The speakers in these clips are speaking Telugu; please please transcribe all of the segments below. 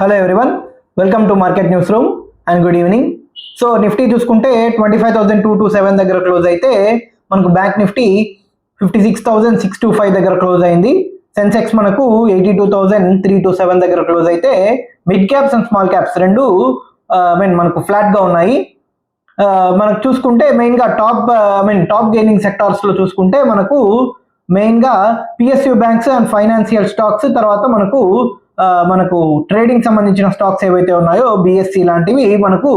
Hello everyone, welcome to market news room and good evening. So Nifty చూసుకుంటే 25,227 దగ్గర క్లోజ్ అయితే మనకు బ్యాంక్ నిఫ్టీ 56,625 దగ్గర క్లోజ్ అయింది. సెన్సెక్స్ మనకు 82,327 దగ్గర క్లోజ్ అయితే mid caps and small caps రెండు మనకు ఫ్లాట్గా ఉన్నాయి. మనకు చూసుకుంటే మెయిన్గా టాప్ గెయినింగ్ సెక్టార్స్లో చూసుకుంటే మనకు మెయిన్గా PSU banks and financial stocks, తర్వాత మనకు ట్రేడింగ్ సంబంధించిన స్టాక్స్ ఏవైతే ఉన్నాయో బిఎస్సి లాంటివి మనకు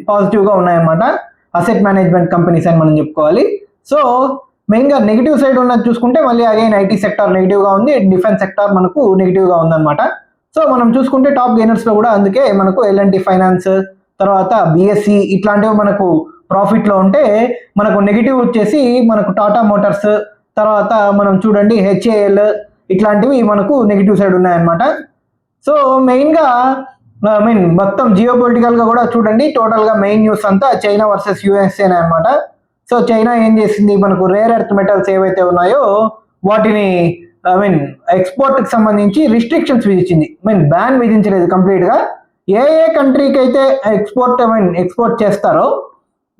పాజిటివ్గా ఉన్నాయన్నమాట. అసెట్ మేనేజ్మెంట్ కంపెనీస్ అని మనం చెప్పుకోవాలి. సో మెయిన్గా నెగిటివ్ సైడ్ ఉన్నది చూసుకుంటే మళ్ళీ అగైన్ ఐటీ సెక్టార్ నెగిటివ్గా ఉంది, డిఫెన్స్ సెక్టార్ మనకు నెగిటివ్గా ఉందన్నమాట. సో మనం చూసుకుంటే టాప్ గెయినర్స్లో కూడా అందుకే మనకు ఎల్ఎన్టీ ఫైనాన్స్, తర్వాత బిఎస్సి ఇట్లాంటివి మనకు ప్రాఫిట్లో ఉంటే, మనకు నెగిటివ్ వచ్చేసి మనకు టాటా మోటార్స్, తర్వాత మనం చూడండి హెచ్ఏఎల్ ఇట్లాంటివి మనకు నెగిటివ్ సైడ్ ఉన్నాయన్నమాట. సో మెయిన్గా మొత్తం జియో పొలిటికల్గా కూడా చూడండి, టోటల్గా మెయిన్ న్యూస్ అంతా చైనా వర్సెస్ యూఎస్ఏనే అనమాట. సో చైనా ఏం చేసింది, మనకు రేర్ ఎర్త్ మెటల్స్ ఏవైతే ఉన్నాయో వాటిని ఎక్స్పోర్ట్కి సంబంధించి రిస్ట్రిక్షన్స్ విధించింది. బ్యాన్ విధించలేదు కంప్లీట్గా. ఏ కంట్రీకి అయితే ఎక్స్పోర్ట్ చేస్తారో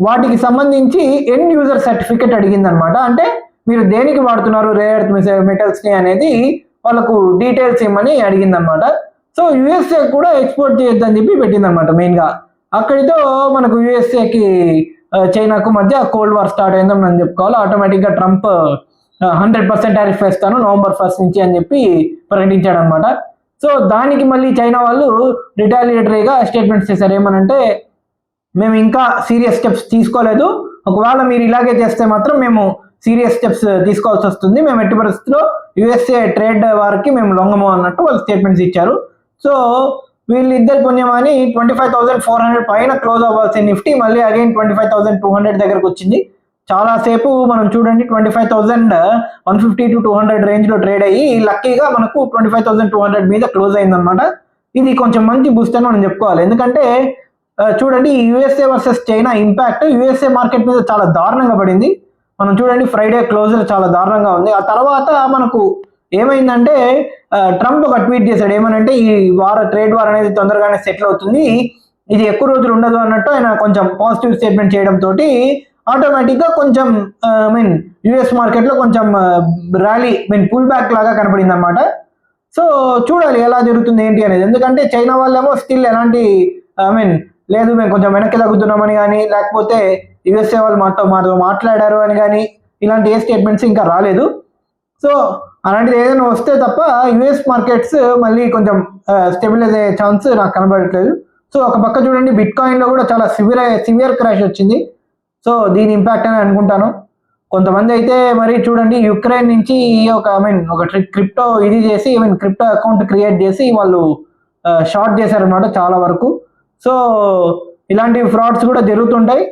వాటికి సంబంధించి ఎండ్ యూజర్ సర్టిఫికెట్ అడిగిందనమాట. అంటే మీరు దేనికి వాడుతున్నారు రేర్ ఎర్త్ మెటల్స్ని అనేది వాళ్ళకు డీటెయిల్స్ ఇవ్వమని అడిగిందనమాట. సో యూఎస్ఏ కూడా ఎక్స్పోర్ట్ చేయొద్దని చెప్పి పెట్టిందనమాట. మెయిన్గా అక్కడితో మనకు యూఎస్ఏకి చైనాకు మధ్య కోల్డ్ వార్ స్టార్ట్ అయిందని మనం చెప్పుకోవాలి. ఆటోమేటిక్గా ట్రంప్ 100% టారిఫ్ వేస్తాను November 1st నుంచి అని చెప్పి ప్రకటించాడు అనమాట. సో దానికి మళ్ళీ చైనా వాళ్ళు రిటాలియేటరీగా స్టేట్మెంట్స్ చేశారు. ఏమనంటే, మేము ఇంకా సీరియస్ స్టెప్స్ తీసుకోలేదు, ఒకవేళ మీరు ఇలాగే చేస్తే మాత్రం మేము సీరియస్ స్టెప్స్ తీసుకోవాల్సి వస్తుంది, మేము ఎట్టి పరిస్థితుల్లో యుఎస్ఏ ట్రేడ్ వారికి మేము లొంగము అన్నట్టు వాళ్ళు స్టేట్మెంట్స్ ఇచ్చారు. సో వీళ్ళిద్దరు పుణ్యమని 25,400 పైన క్లోజ్ అవ్వాల్సిన నిఫ్టీ మళ్ళీ అగైన్ 25,200 దగ్గరకు వచ్చింది. చాలాసేపు మనం చూడండి 25,150 to 200 రేంజ్లో ట్రేడ్ అయ్యి లక్కీగా మనకు 25,200 మీద క్లోజ్ అయిందనమాట. ఇది కొంచెం మంచి బూస్ట్ అని మనం చెప్పుకోవాలి. ఎందుకంటే చూడండి, USA versus China impact USA market మీద చాలా దారుణంగా పడింది. మనం చూడండి ఫ్రైడే క్లోజర్ చాలా దారుణంగా ఉంది. ఆ తర్వాత మనకు ఏమైందంటే ట్రంప్ ఒక ట్వీట్ చేశాడు. ఏమనంటే, ఈ ట్రేడ్ వార్ అనేది తొందరగానే సెటిల్ అవుతుంది, ఇది ఎక్కువ రోజులు ఉండదు అన్నట్టు ఆయన కొంచెం పాజిటివ్ స్టేట్మెంట్ చేయడంతో ఆటోమేటిక్గా కొంచెం యుఎస్ మార్కెట్లో కొంచెం ర్యాలీ పుల్ బ్యాక్ లాగా కనపడింది అనమాట. సో చూడాలి ఎలా జరుగుతుంది ఏంటి అనేది. ఎందుకంటే చైనా వాళ్ళేమో స్టిల్ ఎలాంటి లేదు మేము కొంచెం వెనక్కి తగ్గుతున్నామని కానీ, లేకపోతే యుఎస్ఏ వాళ్ళు మాతో మాట్లాడారు అని కానీ ఇలాంటి ఏ స్టేట్మెంట్స్ ఇంకా రాలేదు. సో అలాంటిది ఏదైనా వస్తే తప్ప యుఎస్ మార్కెట్స్ మళ్ళీ కొంచెం స్టెబిలైజ్ అయ్యే ఛాన్స్ నాకు కనబడట్లేదు. సో ఒక పక్క చూడండి బిట్ కాయిన్లో కూడా చాలా సివియర్ క్రాష్ వచ్చింది. సో దీని ఇంపాక్ట్ అని అనుకుంటాను. కొంతమంది అయితే మరి చూడండి యుక్రెయిన్ నుంచి ఒక క్రిప్టో ఇది చేసి క్రిప్టో అకౌంట్ క్రియేట్ చేసి వాళ్ళు షార్ట్ చేశారనమాట చాలా వరకు. సో ఇలాంటి ఫ్రాడ్స్ కూడా జరుగుతుంటాయి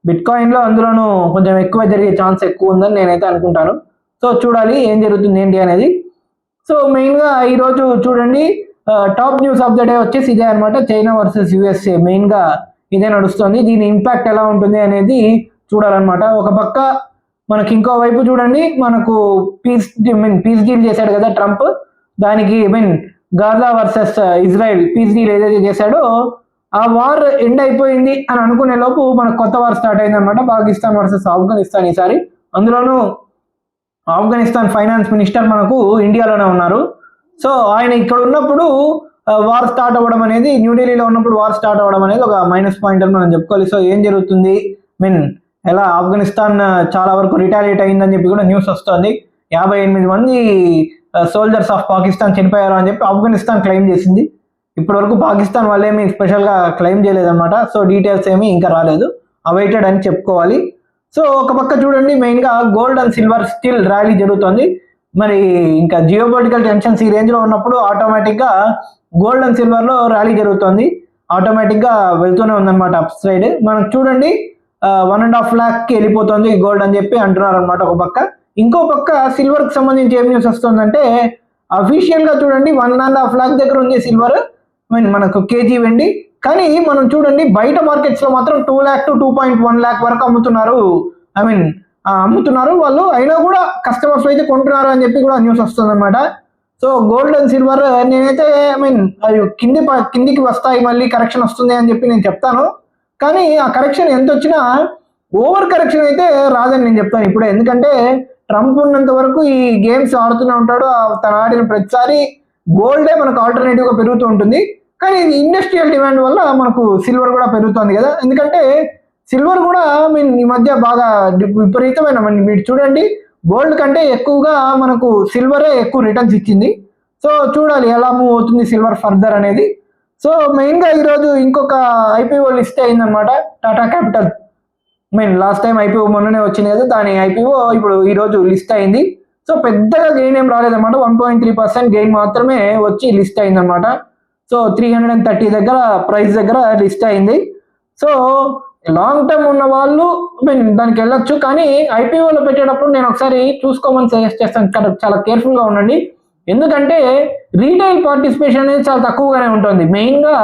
బిట్ కాయిన్లో, అందులోనూ కొంచెం ఎక్కువ జరిగే ఛాన్స్ ఎక్కువ ఉందని నేనైతే అనుకుంటాను. సో చూడాలి ఏం జరుగుతుంది ఏంటి అనేది. సో మెయిన్గా ఈరోజు చూడండి top news of the day వచ్చేసి ఇదే అనమాట, చైనా వర్సెస్ యుఎస్ఏ. మెయిన్గా ఇదే నడుస్తుంది. దీని ఇంపాక్ట్ ఎలా ఉంటుంది అనేది చూడాలన్నమాట. ఒక పక్క మనకి ఇంకో వైపు చూడండి, మనకు పీస్ డీల్ చేశాడు కదా ట్రంప్. దానికి Gaza versus Israel piece deal ఏదైతే చేశాడో ఆ వార్ ఎండ్ అయిపోయింది అని అనుకునే లోపు మనకు కొత్త వార్ స్టార్ట్ అయిందనమాట, పాకిస్తాన్ వర్సెస్ ఆఫ్ఘనిస్తాన్. ఈసారి అందులోనూ ఆఫ్ఘనిస్తాన్ ఫైనాన్స్ మినిస్టర్ మనకు ఇండియాలోనే ఉన్నారు. సో ఆయన ఇక్కడ ఉన్నప్పుడు వార్ స్టార్ట్ అవ్వడం అనేది, న్యూఢిల్లీలో ఉన్నప్పుడు వార్ స్టార్ట్ అవ్వడం అనేది ఒక మైనస్ పాయింట్ అని మనం చెప్పుకోవాలి. సో ఏం జరుగుతుంది, ఎలా ఆఫ్ఘనిస్తాన్ చాలా వరకు రిటాలియేట్ అయిందని చెప్పి కూడా న్యూస్ వస్తుంది. 58 మంది సోల్జర్స్ ఆఫ్ పాకిస్తాన్ చనిపోయారు అని చెప్పి ఆఫ్ఘనిస్తాన్ క్లెయిమ్ చేసింది. ఇప్పటి వరకు పాకిస్తాన్ వాళ్ళేమి స్పెషల్గా క్లెయిమ్ చేయలేదన్నమాట. సో డీటెయిల్స్ ఏమీ ఇంకా రాలేదు, అవైటెడ్ అని చెప్పుకోవాలి. సో ఒక పక్క చూడండి మెయిన్గా gold and silver still rally జరుగుతుంది. మరి ఇంకా జియోపొలిటికల్ టెన్షన్స్ ఈ రేంజ్లో ఉన్నప్పుడు ఆటోమేటిక్గా గోల్డ్ అండ్ సిల్వర్లో ర్యాలీ జరుగుతుంది, ఆటోమేటిక్గా వెళ్తూనే ఉందన్నమాట అప్ సైడ్. మనకు చూడండి 1.5 lakhకి వెళ్ళిపోతుంది గోల్డ్ అని చెప్పి అంటున్నారు అనమాట ఒక పక్క. ఇంకో పక్క సిల్వర్కి సంబంధించి ఏం న్యూస్ వస్తుందంటే, అఫీషియల్గా చూడండి 1.5 lakh దగ్గర ఉంది సిల్వర్ మనకు కేజీ వెండి. కానీ మనం చూడండి బయట మార్కెట్స్లో మాత్రం 2 lakh to 2.1 lakh వరకు అమ్ముతున్నారు. అమ్ముతున్నారు వాళ్ళు, అయినా కూడా కస్టమర్స్ అయితే కొంటున్నారు అని చెప్పి కూడా న్యూస్ వస్తుంది అనమాట. సో గోల్డ్ అండ్ సిల్వర్ నేనైతే అవి కిందికి వస్తాయి, మళ్ళీ కరెక్షన్ వస్తుంది అని చెప్పి నేను చెప్తాను. కానీ ఆ కరెక్షన్ ఎంత వచ్చినా ఓవర్ కరెక్షన్ అయితే రాదని నేను చెప్తాను ఇప్పుడే. ఎందుకంటే ట్రంప్ ఉన్నంత వరకు ఈ గేమ్స్ ఆడుతూనే ఉంటాడు. తను ఆడిన ప్రతిసారి గోల్డే మనకు ఆల్టర్నేటివ్గా పెరుగుతూ ఉంటుంది. కానీ ఇది ఇండస్ట్రియల్ డిమాండ్ వల్ల మనకు సిల్వర్ కూడా పెరుగుతుంది కదా. ఎందుకంటే సిల్వర్ కూడా ఈ మధ్య బాగా విపరీతమైన మీరు చూడండి, గోల్డ్ కంటే ఎక్కువగా మనకు సిల్వరే ఎక్కువ రిటర్న్స్ ఇచ్చింది. సో చూడాలి ఎలా మూవ్ అవుతుంది సిల్వర్ ఫర్దర్ అనేది. సో మెయిన్గా ఈరోజు ఇంకొక ఐపీఓ లిస్ట్ అయిందనమాట, Tata capital. Last time IPO మొన్ననే వచ్చింది కదా, దాని ఐపీఓ ఇప్పుడు ఈరోజు లిస్ట్ అయింది. సో పెద్దగా గెయిన్ ఏం రాలేదన్నమాట, 1.3% గెయిన్ మాత్రమే వచ్చి లిస్ట్ అయిందనమాట. సో 330 దగ్గర ప్రైస్ దగ్గర లిస్ట్ అయింది. సో లాంగ్ టర్మ్ ఉన్న వాళ్ళు దానికి వెళ్ళొచ్చు. కానీ ఐపీఓలో పెట్టేటప్పుడు నేను ఒకసారి చూసుకోమని సజెస్ట్ చేస్తాను, చాలా కేర్ఫుల్గా ఉండండి. ఎందుకంటే రీటైల్ పార్టిసిపేషన్ అనేది చాలా తక్కువగానే ఉంటుంది. మెయిన్గా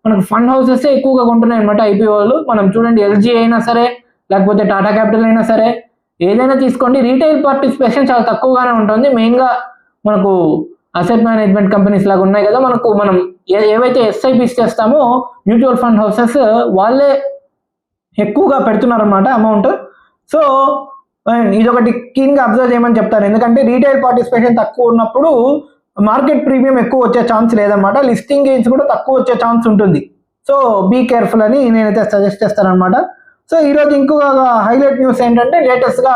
మనకు ఫండ్ హౌసెస్ ఎక్కువగా కొంటున్నాయి అనమాట ఐపీఓలు. మనం చూడండి, ఎల్జీ అయినా సరే లేకపోతే టాటా క్యాపిటల్ అయినా సరే ఏదైనా తీసుకోండి, రీటైల్ పార్టిసిపేషన్ చాలా తక్కువగానే ఉంటుంది. మెయిన్గా మనకు అసెట్ మేనేజ్మెంట్ కంపెనీస్ లాగా ఉన్నాయి కదా, మనం ఏవైతే ఎస్ఐపిస్ చేస్తామో మ్యూచువల్ ఫండ్ హౌసెస్ వాళ్ళే ఎక్కువగా పెడుతున్నారన్నమాట అమౌంట్. సో ఇదొకటి కీన్గా అబ్జర్వ్ చేయమని చెప్తాను. ఎందుకంటే రీటైల్ పార్టిసిపేషన్ తక్కువ ఉన్నప్పుడు మార్కెట్ ప్రీమియం ఎక్కువ వచ్చే ఛాన్స్ లేదన్నమాట, లిస్టింగ్ గెయిన్స్ కూడా తక్కువ వచ్చే ఛాన్స్ ఉంటుంది. సో బీ కేర్ఫుల్ అని నేనైతే సజెస్ట్ చేస్తాను అనమాట. సో ఈరోజు ఇంకొక హైలైట్ న్యూస్ ఏంటంటే, లేటెస్ట్గా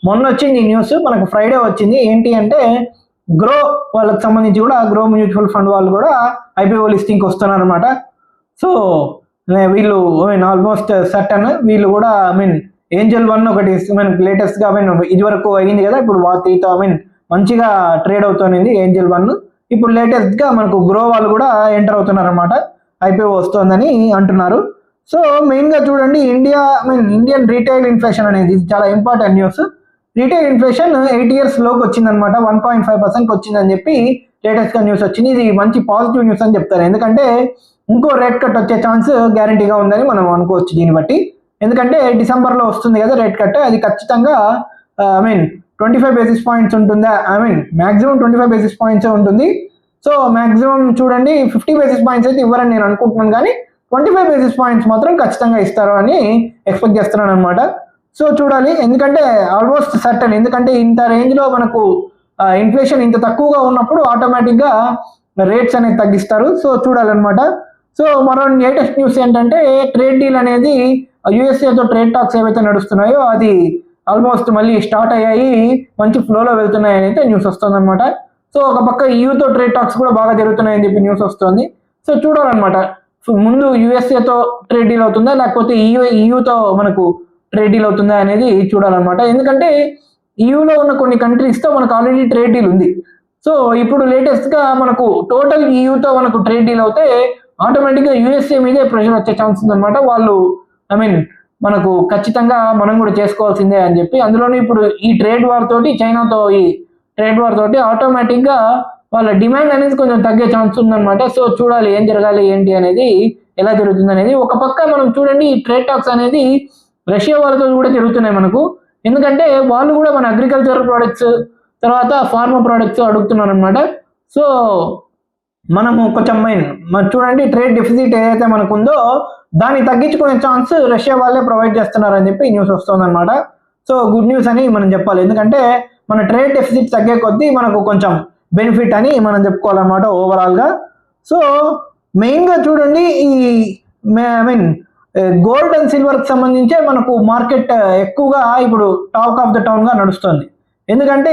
మొన్న వచ్చింది ఈ న్యూస్, మనకు ఫ్రైడే వచ్చింది. ఏంటి అంటే గ్రో వాళ్ళకి సంబంధించి కూడా, గ్రో మ్యూచువల్ ఫండ్ వాళ్ళు కూడా ఐపీఓ లిస్టింగ్కి వస్తున్నారు అనమాట. సో వీళ్ళు ఆల్మోస్ట్ సర్టన్ వీళ్ళు కూడా ఏంజల్ 1 ఒకటి మనకి లేటెస్ట్గా ఇది వరకు అయింది కదా, ఇప్పుడు వాటితో మంచిగా ట్రేడ్ అవుతుంది ఏంజల్ 1. ఇప్పుడు లేటెస్ట్గా మనకు గ్రో వాళ్ళు కూడా ఎంటర్ అవుతున్నారు అనమాట, ఐపీఓ వస్తుందని అంటున్నారు. సో మెయిన్గా చూడండి, ఇండియన్ రీటైల్ ఇన్ఫ్లేషన్ అనేది చాలా important news. Retail inflation 8 years లోకి వచ్చిందనమాట, 1.5% వచ్చిందని చెప్పి లేటెస్ట్గా న్యూస్ వచ్చింది. ఇది మంచి పాజిటివ్ న్యూస్ అని చెప్తారు. ఎందుకంటే ఇంకో రేట్ కట్ వచ్చే ఛాన్స్ గ్యారంటీగా ఉందని మనం అనుకోవచ్చు దీన్ని బట్టి. ఎందుకంటే డిసెంబర్లో వస్తుంది కదా రేట్ కట్, అది ఖచ్చితంగా 25 basis points ఉంటుందా, మ్యాక్సిమం 25 basis points ఉంటుంది. సో మ్యాక్సిమం చూడండి 50 basis points అయితే ఇవ్వరని నేను అనుకుంటున్నాను, కానీ 25 basis points మాత్రం ఖచ్చితంగా ఇస్తారు అని ఎక్స్పెక్ట్ చేస్తున్నాను అనమాట. సో చూడాలి, ఎందుకంటే ఆల్మోస్ట్ సర్టన్. ఎందుకంటే ఇంత రేంజ్లో మనకు ఇన్ఫ్లేషన్ ఇంత తక్కువగా ఉన్నప్పుడు ఆటోమేటిక్గా రేట్స్ అనేది తగ్గిస్తారు. సో చూడాలన్నమాట. సో మరో లేటెస్ట్ న్యూస్ ఏంటంటే, ట్రేడ్ డీల్ అనేది యూఎస్ఏతో ట్రేడ్ టాక్స్ ఏవైతే నడుస్తున్నాయో అది ఆల్మోస్ట్ మళ్ళీ స్టార్ట్ అయ్యాయి, మంచి ఫ్లోలో వెళ్తున్నాయని అయితే న్యూస్ వస్తుంది అనమాట. సో ఒక పక్క ఈయూతో ట్రేడ్ టాక్స్ కూడా బాగా జరుగుతున్నాయని చెప్పి న్యూస్ వస్తుంది. సో చూడాలన్నమాట, ముందు యూఎస్ఏతో ట్రేడ్ డీల్ అవుతుందా లేకపోతే ఈయూతో మనకు ట్రేడ్ డీల్ అవుతుందా అనేది చూడాలన్నమాట. ఎందుకంటే ఈయూలో ఉన్న కొన్ని కంట్రీస్తో మనకు ఆల్రెడీ ట్రేడ్ డీల్ ఉంది. సో ఇప్పుడు లేటెస్ట్గా మనకు టోటల్ ఈయూతో మనకు ట్రేడ్ డీల్ అవుతే ఆటోమేటిక్గా యూఎస్ఏ మీదే ప్రెషర్ వచ్చే ఛాన్స్ ఉందన్నమాట. వాళ్ళు మనకు ఖచ్చితంగా మనం కూడా చేసుకోవాల్సిందే అని చెప్పి, అందులోనే ఇప్పుడు ఈ ట్రేడ్ వార్ తోటి, చైనాతో ఈ ట్రేడ్ వార్ తోటి ఆటోమేటిక్గా వాళ్ళ డిమాండ్ అనేది కొంచెం తగ్గే ఛాన్స్ ఉందన్నమాట. సో చూడాలి ఏం జరగాలి ఏంటి అనేది, ఎలా జరుగుతుంది అనేది. ఒక పక్క మనం చూడండి, ఈ ట్రేడ్ టాక్స్ అనేది రష్యా వాళ్ళతో కూడా జరుగుతున్నాయి మనకు. ఎందుకంటే వాళ్ళు కూడా మన అగ్రికల్చర్ ప్రోడక్ట్స్, తర్వాత ఫార్మా ప్రోడక్ట్స్ అడుగుతున్నారు అనమాట. సో మనము కొంచెం చూడండి, ట్రేడ్ డెఫిసిట్ ఏదైతే మనకు ఉందో దాన్ని తగ్గించుకునే ఛాన్స్ రష్యా వాళ్ళే ప్రొవైడ్ చేస్తున్నారని చెప్పి న్యూస్ వస్తుందన్నమాట. సో గుడ్ న్యూస్ అని మనం చెప్పాలి. ఎందుకంటే మన ట్రేడ్ డెఫిసిట్ తగ్గే కొద్దీ మనకు కొంచెం బెనిఫిట్ అని మనం చెప్పుకోవాలన్నమాట ఓవరాల్గా. సో మెయిన్గా చూడండి, ఈ గోల్డ్ అండ్ సిల్వర్కి సంబంధించే మనకు మార్కెట్ ఎక్కువగా ఇప్పుడు టాక్ ఆఫ్ ద టౌన్గా నడుస్తుంది. ఎందుకంటే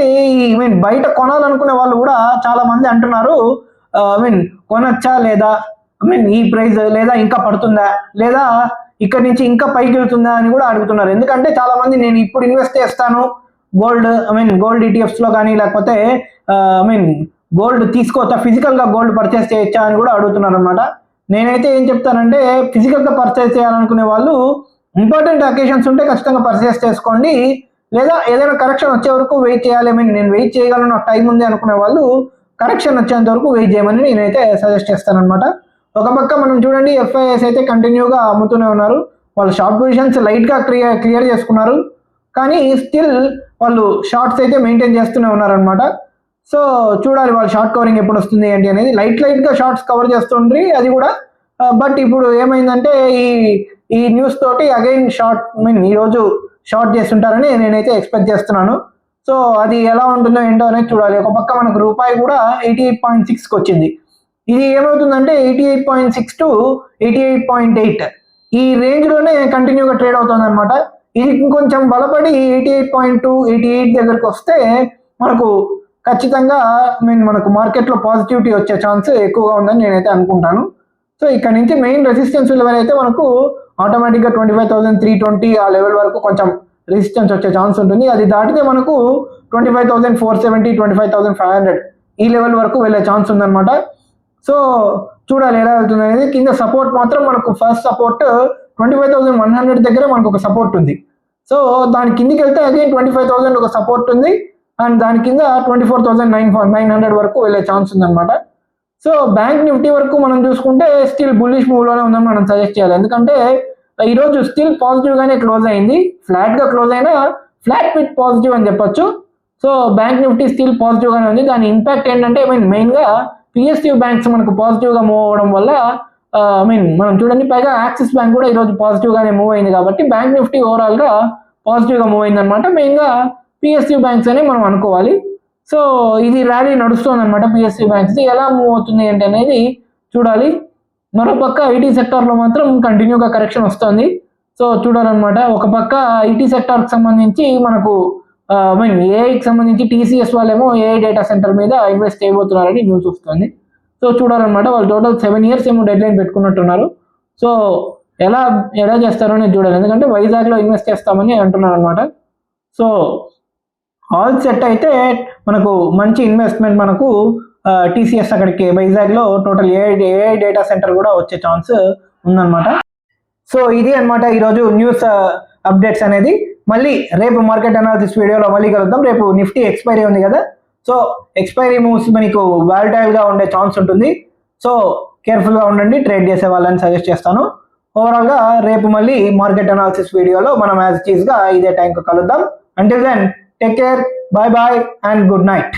బయట కొనాలనుకునే వాళ్ళు కూడా చాలా మంది అంటున్నారు, కొనొచ్చా లేదా, ఈ ప్రైస్ లేదా ఇంకా పడుతుందా, లేదా ఇక్కడ నుంచి ఇంకా పైకి వెళ్తుందా అని కూడా అడుగుతున్నారు. ఎందుకంటే చాలా మంది నేను ఇప్పుడు ఇన్వెస్ట్ చేస్తాను గోల్డ్, గోల్డ్ ఈటీఎఫ్స్లో కానీ, లేకపోతే గోల్డ్ తీసుకోవచ్చా, ఫిజికల్గా గోల్డ్ పర్చేస్ చేయొచ్చా అని కూడా అడుగుతున్నారు అనమాట. నేనైతే ఏం చెప్తానంటే, ఫిజికల్గా పర్చేస్ చేయాలనుకునే వాళ్ళు ఇంపార్టెంట్ అకేషన్స్ ఉంటే ఖచ్చితంగా పర్చేస్ చేసుకోండి, లేదా ఏదైనా కరెక్షన్ వచ్చే వరకు వెయిట్ చేయాలి. నేను వెయిట్ చేయగలను, నాకు టైం ఉంది అనుకునే వాళ్ళు కరెక్షన్ వచ్చేంత వరకు వెయిట్ చేయమని నేనైతే సజెస్ట్ చేస్తానన్నమాట. ఒక పక్క మనం చూడండి, ఎఫ్ఐఎస్ అయితే కంటిన్యూగా అమ్ముతూనే ఉన్నారు. వాళ్ళు షార్ట్ పొజిషన్స్ లైట్గా క్లియర్ చేసుకున్నారు, కానీ స్టిల్ వాళ్ళు షార్ట్స్ అయితే మెయింటైన్ చేస్తూనే ఉన్నారనమాట. సో చూడాలి వాళ్ళు షార్ట్ కవరింగ్ ఎప్పుడు వస్తుంది ఏంటి అనేది. లైట్గా షార్ట్స్ కవర్ చేస్తుండ్రి అది కూడా. బట్ ఇప్పుడు ఏమైందంటే ఈ న్యూస్ తోటి అగైన్ ఈరోజు షార్ట్ చేస్తుంటారని నేనైతే ఎక్స్పెక్ట్ చేస్తున్నాను. సో అది ఎలా ఉంటుందో ఏంటో అనేది చూడాలి. ఒక పక్క మనకు రూపాయి కూడా 88.6కి వచ్చింది. ఇది ఏమవుతుందంటే 88.6 to 88.8 ఈ రేంజ్లోనే కంటిన్యూగా ట్రేడ్ అవుతుంది అనమాట. ఇది ఇంకొంచెం బలపడి 88.2 88 దగ్గరకు వస్తే మనకు ఖచ్చితంగా మనకు మార్కెట్లో పాజిటివిటీ వచ్చే ఛాన్స్ ఎక్కువగా ఉందని నేనైతే అనుకుంటాను. సో ఇక్కడ నుంచి మెయిన్ రెసిస్టెన్స్ లెవెల్ అయితే మనకు ఆటోమేటిక్గా 25,320 ఆ లెవెల్ వరకు కొంచెం రెసిస్టెన్స్ వచ్చే ఛాన్స్ ఉంటుంది. అది దాటితే మనకు 25,470 25,500 ఈ లెవెల్ వరకు వెళ్ళే ఛాన్స్ ఉందన్నమాట. సో చూడాలి ఎలా వెళ్తుంది అనేది. కింద సపోర్ట్ మాత్రం మనకు ఫస్ట్ సపోర్ట్ 25,100 దగ్గర మనకు ఒక సపోర్ట్ ఉంది. సో దాని కిందికి వెళ్తే అగైన్ 25,000 ఒక సపోర్ట్ ఉంది. అండ్ దాని కింద 24,900 వరకు వెళ్ళే ఛాన్స్ ఉందన్నమాట. సో బ్యాంక్ నిఫ్టీ వరకు మనం చూసుకుంటే స్టిల్ బుల్లిష్ మూవ్లోనే ఉందని మనం సజెస్ట్ చేయాలి. ఎందుకంటే ఈరోజు స్టిల్ పాజిటివ్గానే క్లోజ్ అయింది. ఫ్లాట్గా క్లోజ్ అయినా ఫ్లాట్ పిట్ పాజిటివ్ అని చెప్పొచ్చు. సో బ్యాంక్ నిఫ్టీ స్టిల్ పాజిటివ్గానే ఉంది. దాని ఇంపాక్ట్ ఏంటంటే మెయిన్గా పిఎస్యూ బ్యాంక్స్ మనకు పాజిటివ్గా మూవ్ అవ్వడం వల్ల మనం చూడండి, పైగా యాక్సిస్ బ్యాంక్ కూడా ఈరోజు పాజిటివ్గానే మూవ్ అయింది కాబట్టి బ్యాంక్ నిఫ్టీ ఓవరాల్గా పాజిటివ్గా మూవ్ అయింది అనమాట. మెయిన్గా పిఎస్యూ బ్యాంక్స్ అని మనం అనుకోవాలి. సో ఇది ర్యాలీ నడుస్తుంది అనమాట. పిఎస్యూ బ్యాంక్స్ ఎలా మూవ్ అవుతుంది ఏంటి అనేది చూడాలి. మరోపక్క ఐటీ సెక్టార్లో మాత్రం కంటిన్యూగా కరెక్షన్ వస్తుంది. సో చూడాలన్నమాట. ఒక పక్క ఐటీ సెక్టార్కి సంబంధించి మనకు ఏఐకి సంబంధించి టీసీఎస్ వాళ్ళేమో ఏఐ డేటా సెంటర్ మీద ఇన్వెస్ట్ చేయబోతున్నారని న్యూస్ వస్తుంది. సో చూడాలన్నమాట. వాళ్ళు టోటల్ 7 years ఏమో డెడ్ లైన్ పెట్టుకున్నట్టున్నారు. సో ఎలా చేస్తారో అనేది చూడాలి. ఎందుకంటే వైజాగ్లో ఇన్వెస్ట్ చేస్తామని అంటున్నారు అనమాట. సో ఆల్ సెట్ అయితే మనకు మంచి ఇన్వెస్ట్మెంట్ మనకు టీసీఎస్ అక్కడికి వైజాగ్లో టోటల్ ఏఐ డేటా సెంటర్ కూడా వచ్చే ఛాన్స్ ఉందన్నమాట. సో ఇది అనమాట ఈరోజు న్యూస్ అప్డేట్స్ అనేది. మళ్ళీ రేపు మార్కెట్ అనాలిసిస్ వీడియోలో మళ్ళీ కలుద్దాం. రేపు నిఫ్టీ ఎక్స్పైరీ ఉంది కదా. సో ఎక్స్పైరీ మూవ్స్ మీకు వాలటైల్గా ఉండే ఛాన్స్ ఉంటుంది. సో కేర్ఫుల్గా ఉండండి ట్రేడ్ చేసే వాళ్ళని సజెస్ట్ చేస్తాను. ఓవరాల్గా రేపు మళ్ళీ మార్కెట్ అనాలిసిస్ వీడియోలో మనం యాజ్ ఇట్ ఈస్గా ఇదే టైంకి కలుద్దాం. Until then take care, bye and good night.